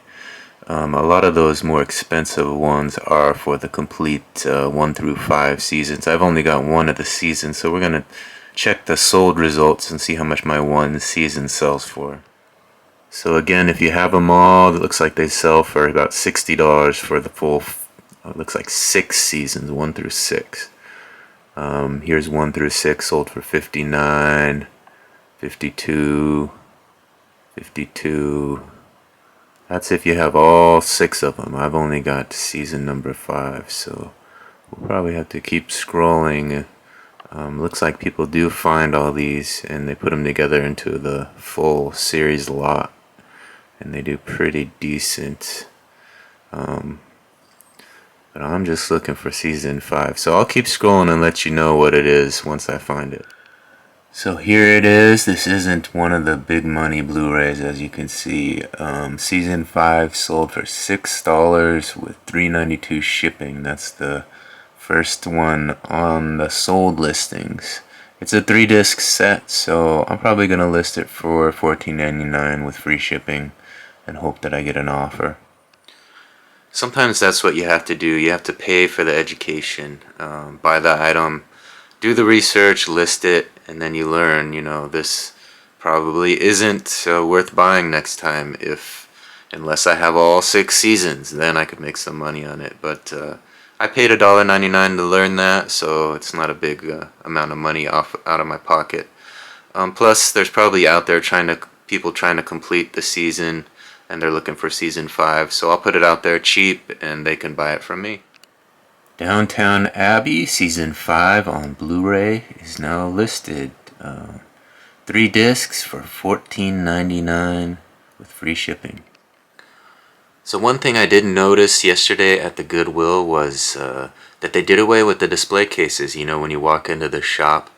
A lot of those more expensive ones are for the complete 1 through 5 seasons. I've only got one of the seasons, so we're going to check the sold results and see how much my one season sells for. So again, if you have them all, it looks like they sell for about $60 for the full, it looks like 6 seasons, 1 through 6. Here's 1 through 6 sold for $59, $52, $52. That's if you have all 6 of them. I've only got season number 5, so we'll probably have to keep scrolling. Looks like people do find all these and they put them together into the full series lot, and they do pretty decent. But I'm just looking for season 5, so I'll keep scrolling and let you know what it is once I find it. So here it is. This isn't one of the big money Blu-rays, as you can see. Season 5 sold for $6 with $3.92 shipping. That's the first one on the sold listings. It's a 3-disc set, so I'm probably going to list it for $14.99 with free shipping and hope that I get an offer. Sometimes that's what you have to do. You have to pay for the education, buy the item, do the research, list it, and then you learn, this probably isn't worth buying next time unless I have all 6 seasons. Then I could make some money on it. But I paid $1.99 to learn that, so it's not a big amount of money out of my pocket. Plus, there's probably out there people trying to complete the season, and they're looking for season 5, so I'll put it out there cheap, and they can buy it from me. Downtown Abbey Season 5 on Blu-ray is now listed. 3 discs for $14.99 with free shipping. So one thing I didn't notice yesterday at the Goodwill was that they did away with the display cases. When you walk into the shop,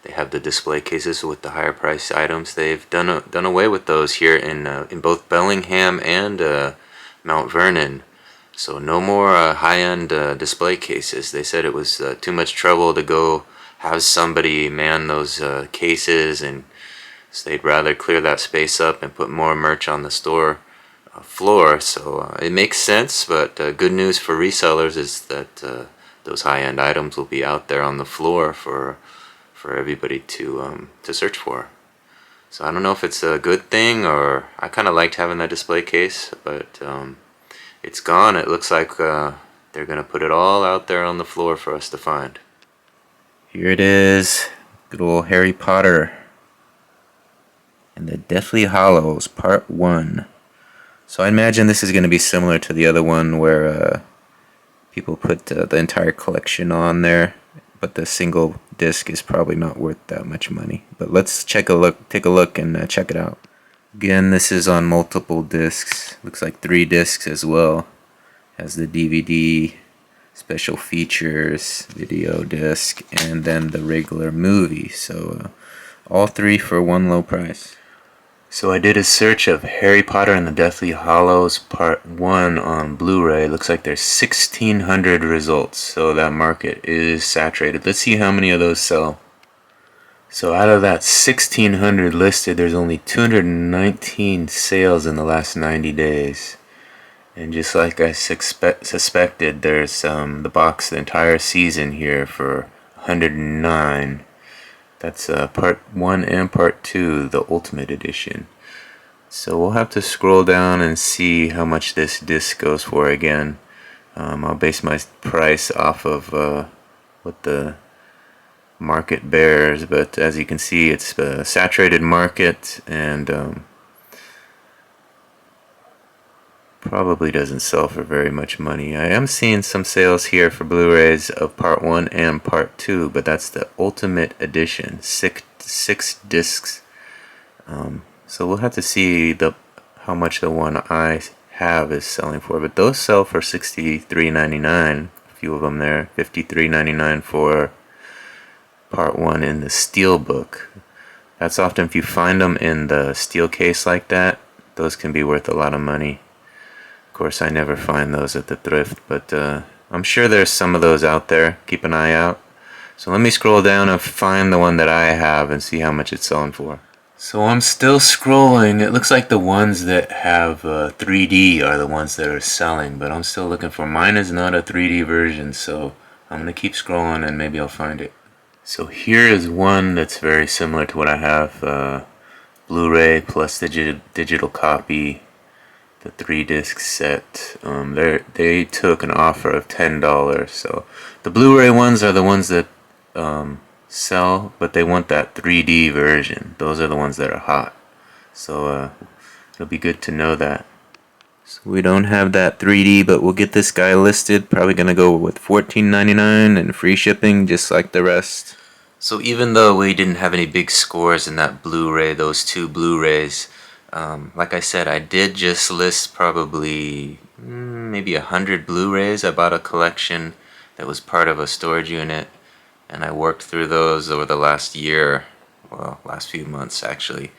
they have the display cases with the higher price items. They've done away with those here in both Bellingham and Mount Vernon. So no more high-end display cases. They said it was too much trouble to go have somebody man those cases, and so they'd rather clear that space up and put more merch on the store floor. So it makes sense, but good news for resellers is that those high-end items will be out there on the floor for everybody to search for. So I don't know if it's a good thing, or I kind of liked having that display case, but it's gone. It looks like they're going to put it all out there on the floor for us to find. Here it is. Good old Harry Potter and the Deathly Hallows Part 1. So I imagine this is going to be similar to the other one where People put the entire collection on there, but the single disc is probably not worth that much money. But let's take a look and check it out. Again, this is on multiple discs. Looks like 3 discs as well. Has the DVD, special features, video disc, and then the regular movie. So all 3 for one low price. So I did a search of Harry Potter and the Deathly Hallows Part 1 on Blu-ray. Looks like there's 1,600 results, so that market is saturated. Let's see how many of those sell. So out of that 1,600 listed, there's only 219 sales in the last 90 days. And just like I suspected, there's the box, the entire season here for 109. That's part 1 and part 2, the Ultimate Edition. So we'll have to scroll down and see how much this disc goes for again. I'll base my price off of what the market bears, but as you can see, it's a saturated market and probably doesn't sell for very much money. I am seeing some sales here for Blu-rays of part 1 and part 2, but that's the Ultimate Edition, six discs. So we'll have to see how much the one I have is selling for, but those sell for $63.99. A few of them there, $53.99 for part 1 in the steel book. That's often, if you find them in the steel case like that, those can be worth a lot of money. Of course, I never find those at the thrift, but I'm sure there's some of those out there. Keep an eye out. So let me scroll down and find the one that I have and see how much it's selling for. So I'm still scrolling. It looks like the ones that have 3D are the ones that are selling, but I'm still looking for. Mine is not a 3D version, so I'm going to keep scrolling and maybe I'll find it. So here is one that's very similar to what I have. Blu-ray plus digital copy. The 3-disc set. They took an offer of $10. So the Blu-ray ones are the ones that sell, but they want that 3D version. Those are the ones that are hot. So it'll be good to know that. So we don't have that 3D, but we'll get this guy listed. Probably gonna go with $14.99 and free shipping, just like the rest. So even though we didn't have any big scores in that Blu-ray, those 2 Blu-rays. Like I said, I did just list probably maybe 100 Blu-rays. I bought a collection that was part of a storage unit, and I worked through those over the last year, well, last few months actually.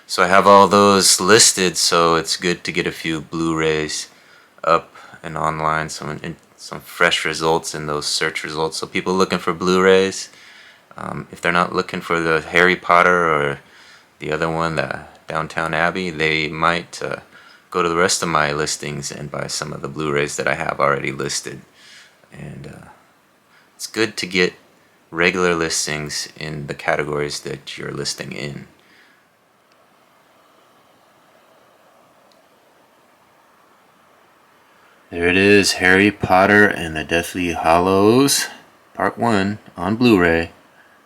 So I have all those listed, so it's good to get a few Blu-rays up and online, some fresh results in those search results. So people looking for Blu-rays, if they're not looking for the Harry Potter or the other one, the Downtown Abbey, they might go to the rest of my listings and buy some of the Blu-rays that I have already listed. And it's good to get regular listings in the categories that you're listing in. There it is, Harry Potter and the Deathly Hallows Part 1 on Blu-ray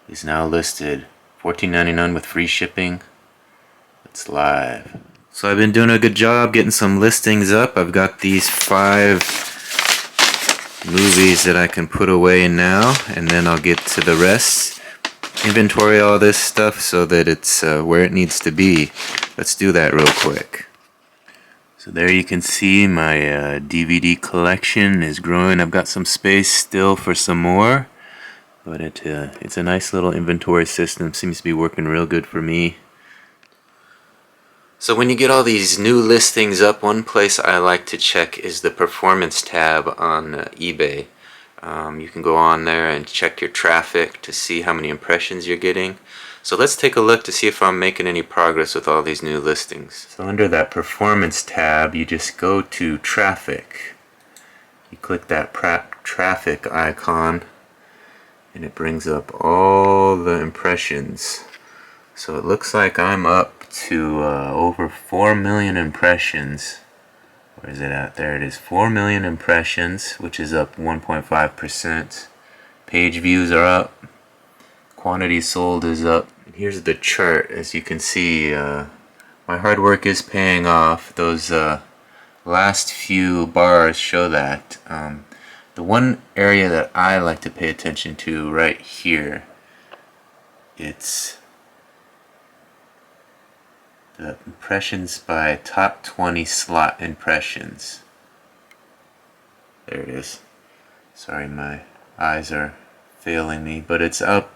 is now listed. $14.99 with free shipping. It's live. So I've been doing a good job getting some listings up. I've got these 5 movies that I can put away now, and then I'll get to the rest. Inventory all this stuff so that it's where it needs to be. Let's do that real quick. So there you can see my DVD collection is growing. I've got some space still for some more, but it's a nice little inventory system. Seems to be working real good for me. So when you get all these new listings up, one place I like to check is the performance tab on eBay. You can go on there and check your traffic to see how many impressions you're getting. So let's take a look to see if I'm making any progress with all these new listings. So under that performance tab, you just go to traffic. You click that traffic icon and it brings up all the impressions. So it looks like I'm up to over 4 million impressions. Where is it at? There it is, 4 million impressions, which is up 1.5%. Page views are up. Quantity sold is up. And here's the chart. As you can see, my hard work is paying off. Those last few bars show that. The one area that I like to pay attention to right here, it's the impressions by top 20 slot impressions. There it is. Sorry, my eyes are failing me, but it's up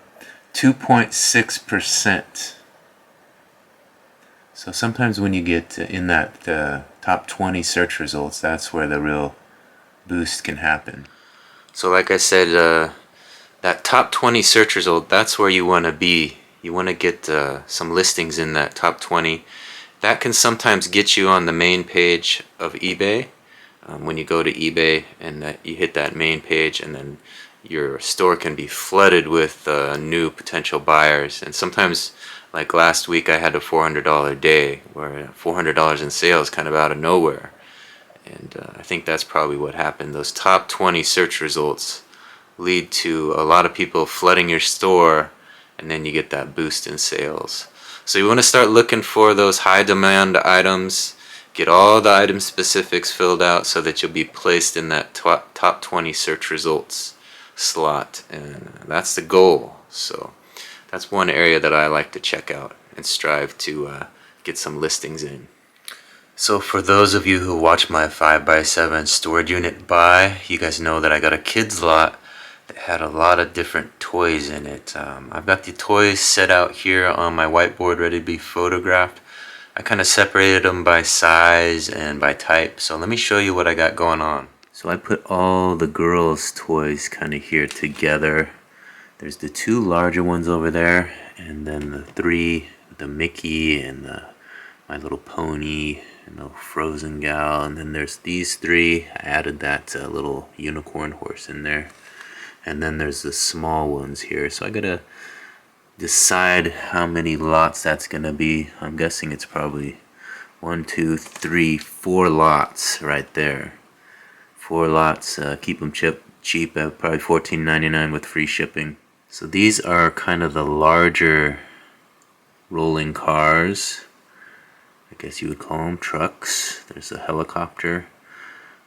2.6%. So sometimes when you get in that top 20 search results, that's where the real boost can happen. So like I said, that top 20 search result, that's where you want to be. You want to get some listings in that top 20. That can sometimes get you on the main page of eBay. When you go to eBay and you hit that main page, and then your store can be flooded with new potential buyers. And sometimes, like last week, I had a $400 day where $400 in sales kind of out of nowhere. And I think that's probably what happened. Those top 20 search results lead to a lot of people flooding your store, and then you get that boost in sales. So you want to start looking for those high demand items, get all the item specifics filled out so that you'll be placed in that top 20 search results slot, and that's the goal. So that's one area that I like to check out and strive to get some listings in. So for those of you who watch my 5x7 storage unit buy, you guys know that I got a kids lot that had a lot of different toys in it. I've got the toys set out here on my whiteboard ready to be photographed. I kind of separated them by size and by type, so let me show you what I got going on. So I put all the girls' toys kind of here together. There's the two larger ones over there, and then the three, the Mickey and the My Little Pony and the Frozen gal, and then there's these three. I added that little unicorn horse in there. And then there's the small ones here. So I gotta decide how many lots that's gonna be. I'm guessing it's probably 1, 2, 3, 4 lots right there. 4 lots, keep them cheap at probably $14.99 with free shipping. So these are kind of the larger rolling cars. I guess you would call them trucks. There's a helicopter.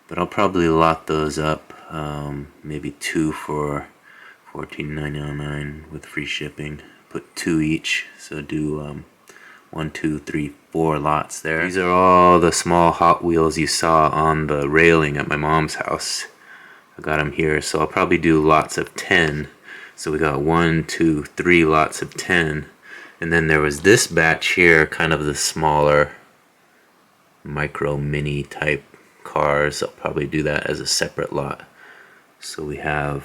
But I'll probably lot those up, maybe 2 for $14.99 with free shipping. Put 2 each, so do 1, 2, 3, 4 lots there. These are all the small Hot Wheels you saw on the railing at my mom's house. I got them here, so I'll probably do lots of 10. So we got 1, 2, 3 lots of 10. And then there was this batch here, kind of the smaller micro mini type cars. I'll probably do that as a separate lot. So we have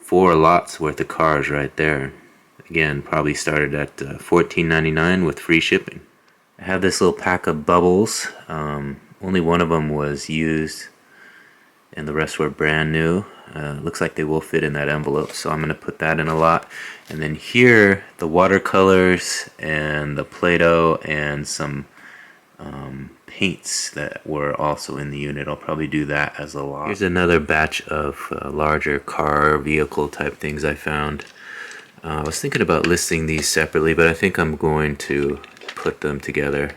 4 lots worth of cars right there. Again, probably started at $14.99 with free shipping. I have this little pack of bubbles. Only one of them was used and the rest were brand new. Looks like they will fit in that envelope, so I'm going to put that in a lot. And then here, the watercolors and the Play-Doh and some paints that were also in the unit. I'll probably do that as a lot. Here's another batch of larger car vehicle type things I found. I was thinking about listing these separately, but I think I'm going to put them together.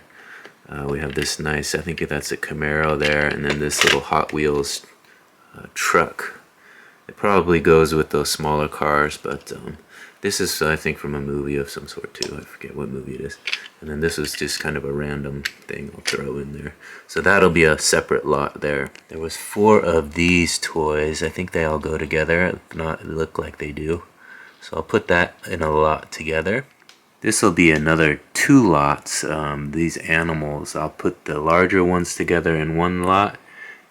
We have this nice, I think that's a Camaro there, and then this little Hot Wheels truck. It probably goes with those smaller cars, but this is, I think, from a movie of some sort too. I forget what movie it is. And then this is just kind of a random thing I'll throw in there. So that'll be a separate lot there. There was 4 of these toys. I think they all go together. If not, it look like they do. So I'll put that in a lot together. This will be another 2 lots. These animals, I'll put the larger ones together in one lot,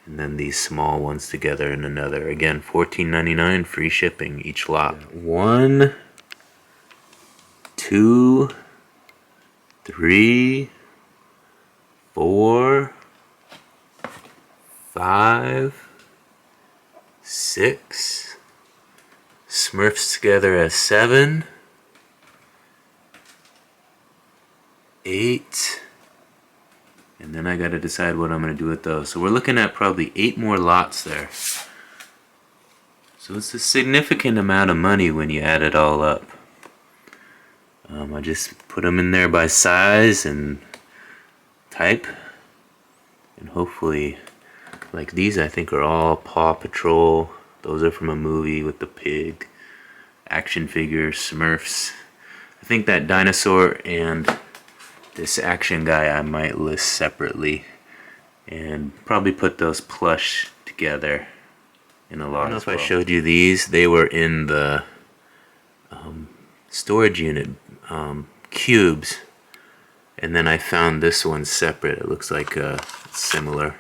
and then these small ones together in another. Again, $14.99 free shipping each lot. 1, 2, 3, 4, 5, 6. Smurfs together as 7, 8, and then I gotta decide what I'm gonna do with those. So we're looking at probably 8 more lots there. So it's a significant amount of money when you add it all up. I just put them in there by size and type, and hopefully Like these I think are all Paw Patrol. Those are from a movie with the pig. Action figures, Smurfs. I think that dinosaur and this action guy I might list separately, and probably put those plush together in a lot. I don't know if I showed you these. They were in the storage unit cubes, and then I found this one separate. It looks like similar,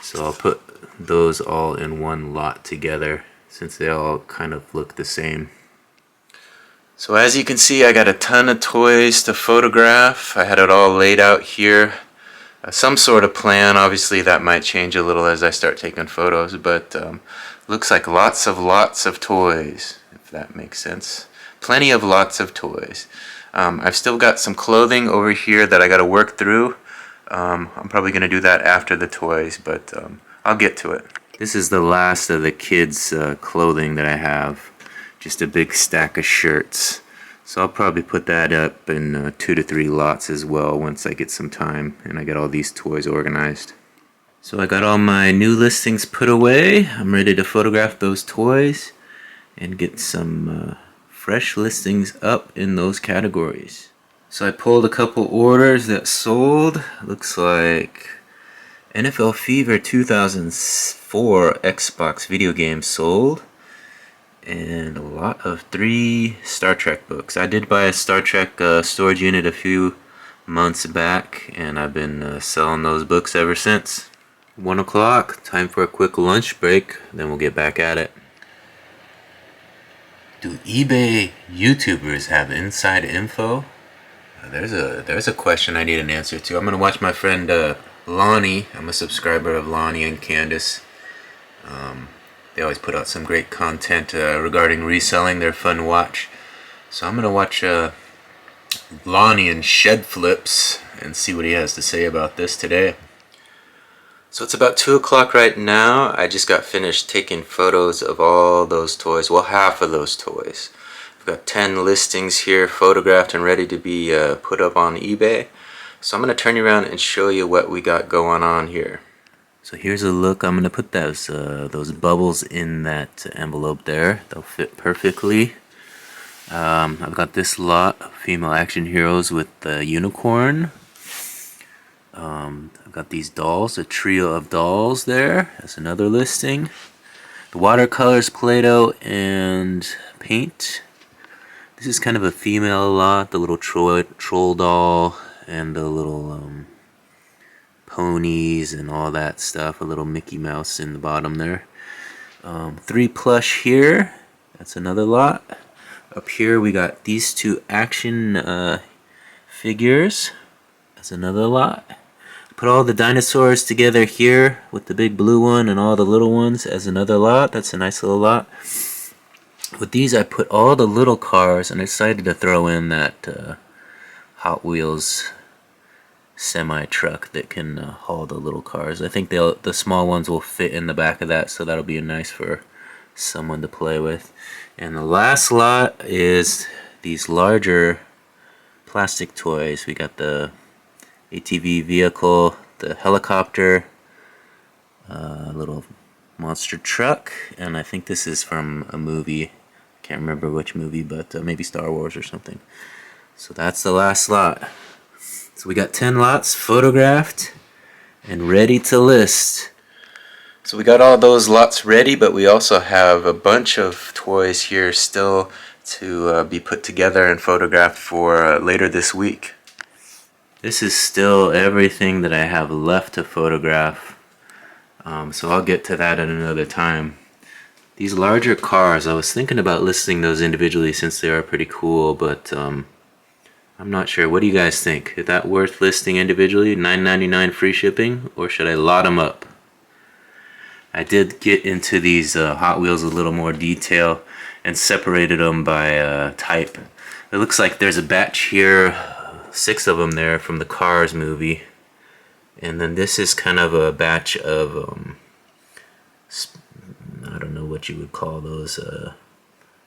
so I'll put those all in one lot together since they all kind of look the same. So as you can see, I got a ton of toys to photograph. I had it all laid out here. Some sort of plan. Obviously that might change a little as I start taking photos, but looks like lots of toys, if that makes sense. Plenty of lots of toys. I've still got some clothing over here that I got to work through. I'm probably going to do that after the toys, but I'll get to it. This is the last of the kids' clothing that I have. Just a big stack of shirts. So I'll probably put that up in 2 to 3 lots as well once I get some time and I get all these toys organized. So I got all my new listings put away. I'm ready to photograph those toys and get some fresh listings up in those categories. So I pulled a couple orders that sold. Looks like NFL Fever 2004 Xbox video game sold. And a lot of 3 Star Trek books. I did buy a Star Trek storage unit a few months back, and I've been selling those books ever since. 1 o'clock, time for a quick lunch break, then we'll get back at it. Do eBay YouTubers have inside info? There's a question I need an answer to. I'm gonna watch my friend Lonnie. I'm a subscriber of Lonnie and Candace. They always put out some great content regarding reselling. They're fun to watch. So I'm going to watch Lonnie and Shed Flips and see what he has to say about this today. So it's about 2 o'clock right now. I just got finished taking photos of all those toys. Well, half of those toys. I've got 10 listings here photographed and ready to be put up on eBay. So I'm going to turn you around and show you what we got going on here. So here's a look. I'm going to put those bubbles in that envelope there. They'll fit perfectly. I've got this lot of female action heroes with the unicorn. I've got these dolls, a trio of dolls there. That's another listing. The watercolors, Play-Doh, and paint. This is kind of a female lot. The little troll doll and the little ponies and all that stuff. A little Mickey Mouse in the bottom there. 3 plush here. That's another lot. Up here we got these 2 action figures. That's another lot. Put all the dinosaurs together here with the big blue one and all the little ones as another lot. That's a nice little lot. With these I put all the little cars, and I decided to throw in that Hot Wheels semi-truck that can haul the little cars. I think the small ones will fit in the back of that, so that'll be nice for someone to play with. And the last lot is these larger plastic toys. We got the ATV vehicle, the helicopter, little monster truck, and I think this is from a movie. Can't remember which movie, but maybe Star Wars or something. So that's the last lot. So we got 10 lots photographed and ready to list. So we got all those lots ready, but we also have a bunch of toys here still to be put together and photographed for later this week. This is still everything that I have left to photograph, so I'll get to that at another time. These larger cars, I was thinking about listing those individually since they are pretty cool, but I'm not sure. What do you guys think? Is that worth listing individually, $9.99 free shipping, or should I lot them up? I did get into these Hot Wheels a little more detail and separated them by type. It looks like there's a batch here, 6 of them there from the Cars movie, and then this is kind of a batch of I don't know what you would call those,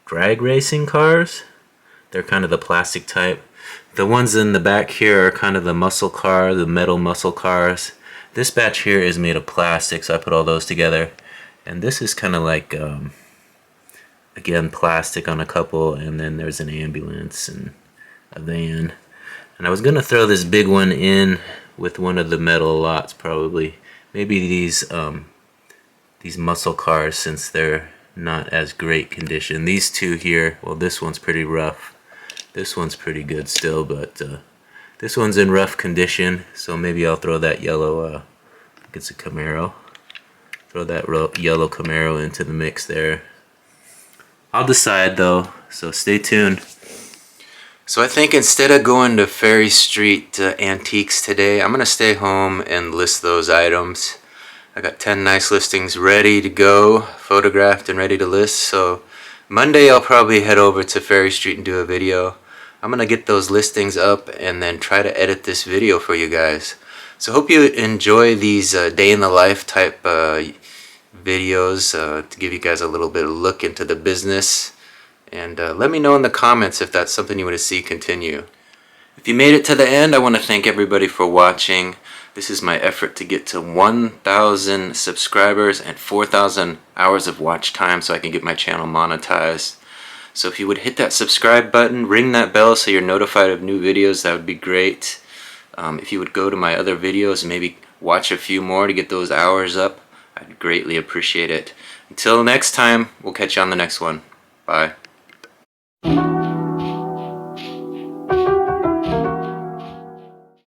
drag racing cars. They're kind of the plastic type. The ones in the back here are kind of the muscle car, the metal muscle cars. This batch here is made of plastic, so I put all those together. And this is kind of like, again, plastic on a couple, and then there's an ambulance and a van. And I was going to throw this big one in with one of the metal lots, probably. Maybe these muscle cars, since they're not as great condition. These two here, well, this one's pretty rough. This one's pretty good still, but this one's in rough condition, so maybe I'll throw that yellow, I think it's a Camaro. Throw that yellow Camaro into the mix there. I'll decide though, so stay tuned. So I think instead of going to Ferry Street Antiques today, I'm going to stay home and list those items. I got 10 nice listings ready to go, photographed and ready to list. So Monday I'll probably head over to Ferry Street and do a video. I'm going to get those listings up and then try to edit this video for you guys. So hope you enjoy these day in the life type videos to give you guys a little bit of look into the business. And let me know in the comments if that's something you want to see continue. If you made it to the end, I want to thank everybody for watching. This is my effort to get to 1,000 subscribers and 4,000 hours of watch time so I can get my channel monetized. So if you would hit that subscribe button, ring that bell so you're notified of new videos, that would be great. If you would go to my other videos and maybe watch a few more to get those hours up, I'd greatly appreciate it. Until next time, we'll catch you on the next one. Bye.